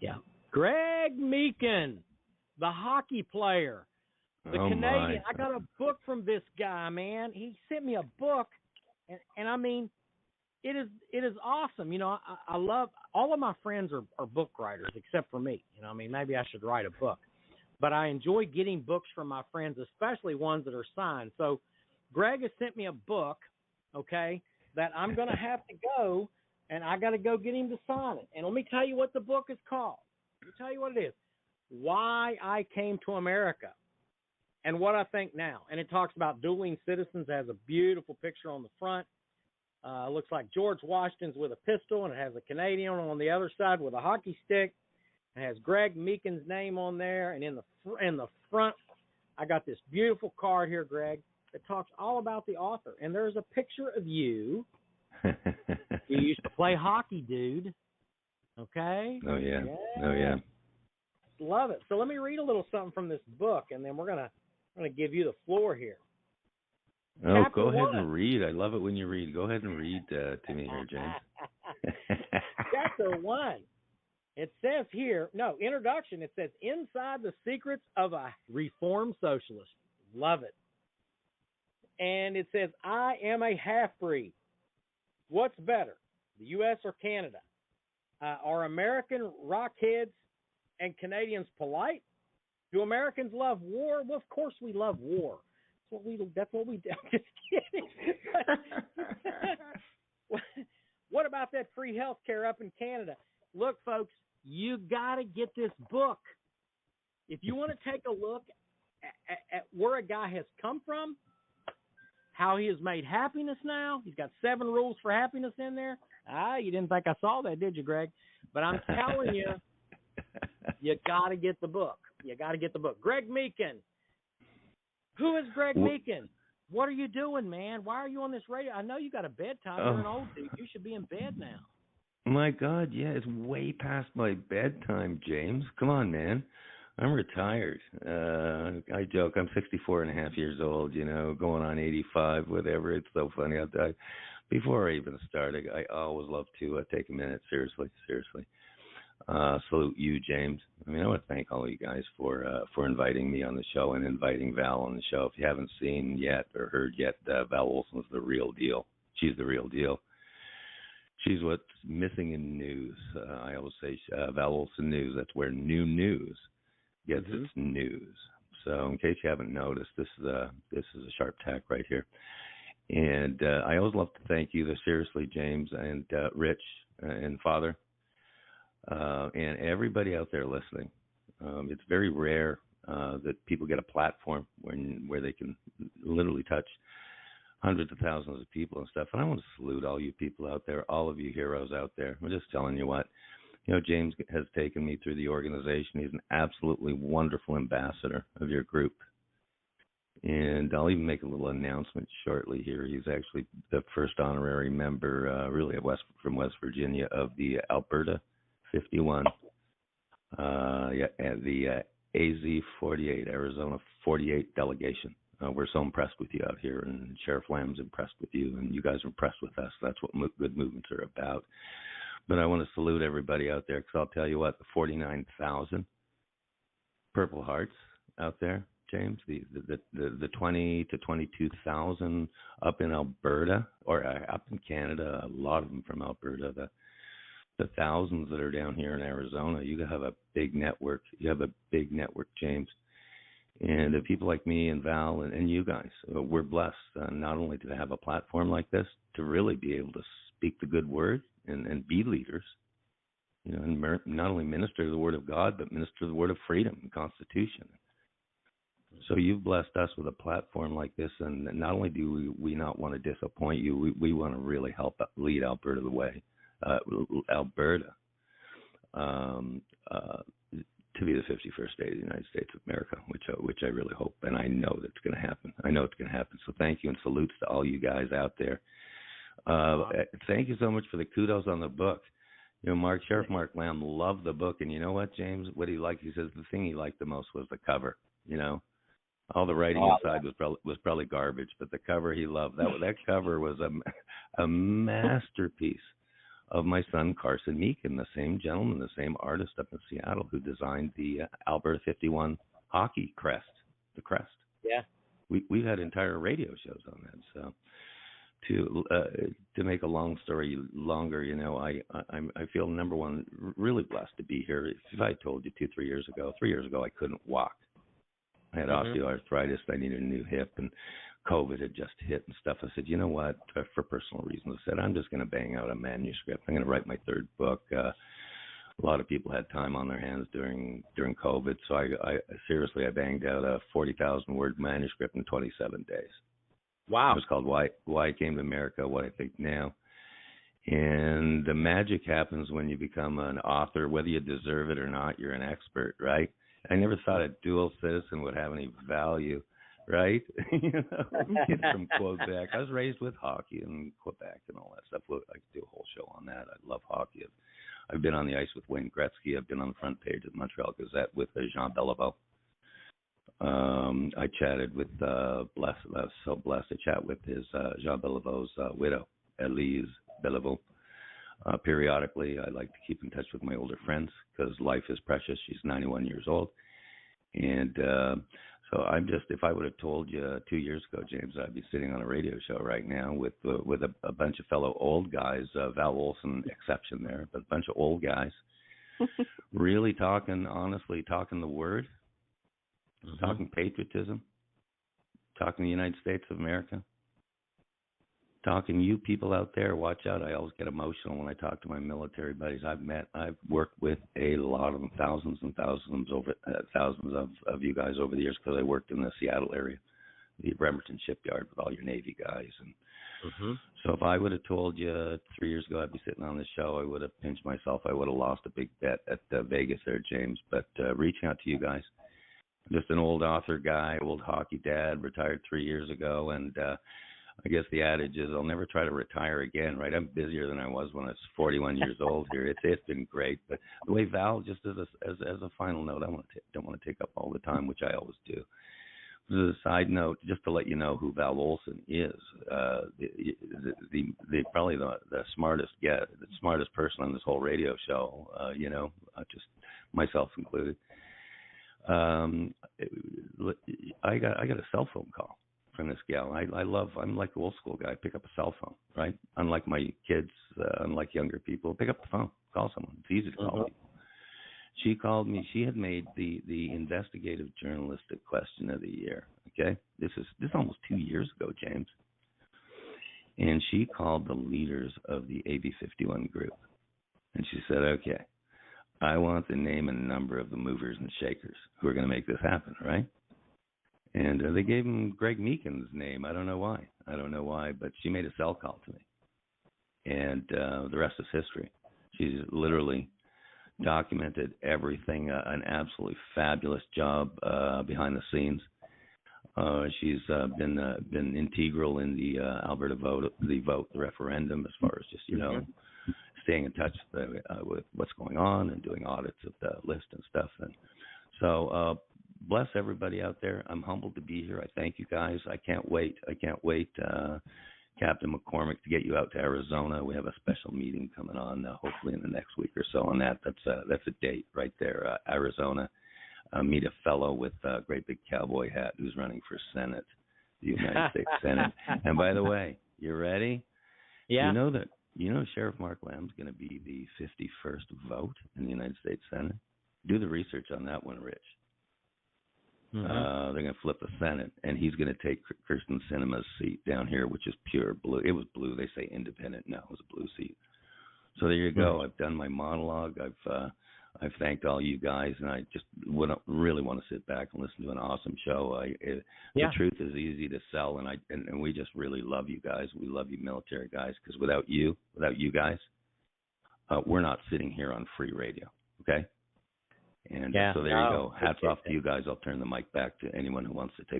Yeah. Greg Meakin, the hockey player, the Canadian. I got a book from this guy, man. He sent me a book, and I mean, it is awesome. You know, I love all of my friends are book writers except for me. You know, I mean, maybe I should write a book, but I enjoy getting books from my friends, especially ones that are signed. So, Greg has sent me a book, okay, that I'm going to have to go, and I got to go get him to sign it. And let me tell you what the book is called. Let me tell you what it is. Why I Came to America and What I Think Now. And it talks about dueling citizens. It has a beautiful picture on the front. Looks like George Washington's with a pistol, and it has a Canadian on the other side with a hockey stick. It has Greg Meakin's name on there, and in the front, I got this beautiful card here, Greg, that talks all about the author. And there's a picture of you. You used to play hockey, dude. Okay? Oh, yeah. Oh, yeah. Love it. So let me read a little something from this book, and then we're gonna give you the floor here. Oh, Chapter go ahead 1. and read. I love it when you read. Go ahead and read to me here, James. Chapter 1. It says here, introduction. It says, Inside the Secrets of a Reformed Socialist. Love it. And it says, I am a half-breed. What's better, the U.S. or Canada? Are American rockheads and Canadians polite? Do Americans love war? Well, of course we love war. That's what we do. I'm just kidding. What about that free health care up in Canada? Look, folks, you got to get this book. If you want to take a look at where a guy has come from, how he has made happiness now. He's got 7 rules for happiness in there. You didn't think I saw that, did you, Greg? But I'm telling you, you got to get the book. You got to get the book. Greg Meakin. Who is Greg Meakin? What are you doing, man? Why are you on this radio? I know you got a bedtime. You're an old dude. You should be in bed now. My God, yeah, it's way past my bedtime, James. Come on, man. I'm retired. I joke, I'm 64 and a half years old, you know, going on 85, whatever. It's so funny. Before I even started, I always love to take a minute, seriously. Salute you, James. I mean, I want to thank all of you guys for inviting me on the show and inviting Val on the show. If you haven't seen yet or heard yet, Val Olson's the real deal. She's the real deal. She's what's missing in news. I always say Val Olson News. That's where new news gets its news. So in case you haven't noticed, this is a sharp tack right here. And I always love to thank you, seriously, James and Rich and Father, and everybody out there listening. It's very rare that people get a platform where they can literally touch hundreds of thousands of people and stuff. And I want to salute all you people out there, all of you heroes out there. I'm just telling you what. You know, James has taken me through the organization. He's an absolutely wonderful ambassador of your group. And I'll even make a little announcement shortly here. He's actually the first honorary member, really, from West Virginia of the Alberta 51, and the AZ 48, Arizona 48 delegation. We're so impressed with you out here, and Sheriff Lamb's impressed with you, and you guys are impressed with us. That's what good movements are about. But I want to salute everybody out there, because I'll tell you what, the 49,000 Purple Hearts out there, James, the 20 to 22,000 up in Alberta, or up in Canada, a lot of them from Alberta, the thousands that are down here in Arizona. You have a big network. You have a big network, James. And people like me and Val and you guys, we're blessed not only to have a platform like this, to really be able to speak the good word and be leaders, you know, and not only minister the word of God, but minister the word of freedom and Constitution. So you've blessed us with a platform like this, and not only do we not want to disappoint you, we want to really help lead Alberta the way, Alberta, to be the 51st state of the United States of America, which I really hope, and I know that's going to happen. I know it's going to happen. So thank you, and salutes to all you guys out there. Thank you so much for the kudos on the book. You know, Sheriff Mark Lamb loved the book, and you know what, James? What he liked, he says the thing he liked the most was the cover. You know, all the writing inside was probably garbage, but the cover he loved. That cover was a masterpiece of my son Carson Meakin, the same gentleman, the same artist up in Seattle who designed the Alberta 51 hockey crest, the crest. Yeah. We've had entire radio shows on that. So to make a long story longer, you know, I feel, number one, really blessed to be here. If I told you 3 years ago I couldn't walk. I had osteoarthritis. I needed a new hip, and COVID had just hit and stuff. I said, you know what? For personal reasons, I said, I'm just going to bang out a manuscript. I'm going to write my third book. A lot of people had time on their hands during COVID, so I seriously banged out a 40,000-word manuscript in 27 days. Wow. It was called Why I Came to America, What I Think Now. And the magic happens when you become an author, whether you deserve it or not. You're an expert, right? I never thought a dual citizen would have any value, right? You know, I'm a kid from Quebec. I was raised with hockey in Quebec and all that stuff. I could do a whole show on that. I love hockey. I've been on the ice with Wayne Gretzky. I've been on the front page of the Montreal Gazette with Jean Beliveau. I chatted with I was so blessed to chat with his Jean Beliveau's widow, Elise Beliveau. Periodically, I like to keep in touch with my older friends because life is precious. She's 91 years old. And so I'm just, if I would have told you 2 years ago, James, I'd be sitting on a radio show right now with a bunch of fellow old guys, Val Olson exception there, but a bunch of old guys, really honestly talking the word, talking patriotism, talking the United States of America. Talking you people out there, watch out. I always get emotional when I talk to my military buddies I've worked with a lot of them, thousands and thousands of you guys over the years, because I worked in the Seattle area, the Bremerton shipyard with all your Navy guys. And so if I would have told you 3 years ago I'd be sitting on this show, I would have pinched myself. I would have lost a big bet at Vegas there, James. But reaching out to you guys, just an old author guy, old hockey dad, retired 3 years ago, and I guess the adage is I'll never try to retire again, right? I'm busier than I was when I was 41 years old here. It's been great. But the way Val, just as a final note, I don't want to take up all the time, which I always do. As a side note, just to let you know who Val Olson is, probably the smartest person on this whole radio show, you know, just myself included. I got a cell phone call from this gal. I'm like the old school guy. I pick up a cell phone, right? Unlike my kids, unlike younger people, pick up the phone, call someone. It's easy to call people. She called me. She had made the investigative journalistic question of the year. Okay, this is almost 2 years ago, James. And she called the leaders of the AB51 group, and she said, "Okay, I want the name and number of the movers and shakers who are going to make this happen, right?" And they gave him Greg Meakin's name. I don't know why, but she made a cell call to me. And the rest is history. She's literally documented everything, an absolutely fabulous job behind the scenes. She's been integral in the Alberta vote, the referendum, as far as just, you know, staying in touch with what's going on and doing audits of the list and stuff. And so bless everybody out there. I'm humbled to be here. I thank you guys. I can't wait, Captain McCormick, to get you out to Arizona. We have a special meeting coming on, hopefully in the next week or so on that. That's a date right there, Arizona. Meet a fellow with a great big cowboy hat who's running for Senate, the United States Senate. And by the way, you ready? Yeah. You know Sheriff Mark Lamb's going to be the 51st vote in the United States Senate? Do the research on that one, Rich. They're going to flip the Senate, and he's going to take Kirsten Sinema's seat down here, which is pure blue. It was blue. They say independent. No, it was a blue seat. So there you go. I've done my monologue. I've thanked all you guys, and I just really want to sit back and listen to an awesome show. The truth is easy to sell, and we just really love you guys. We love you military guys, because without you guys, we're not sitting here on free radio, okay? And so there you go. Hats off to you guys. I'll turn the mic back to anyone who wants to take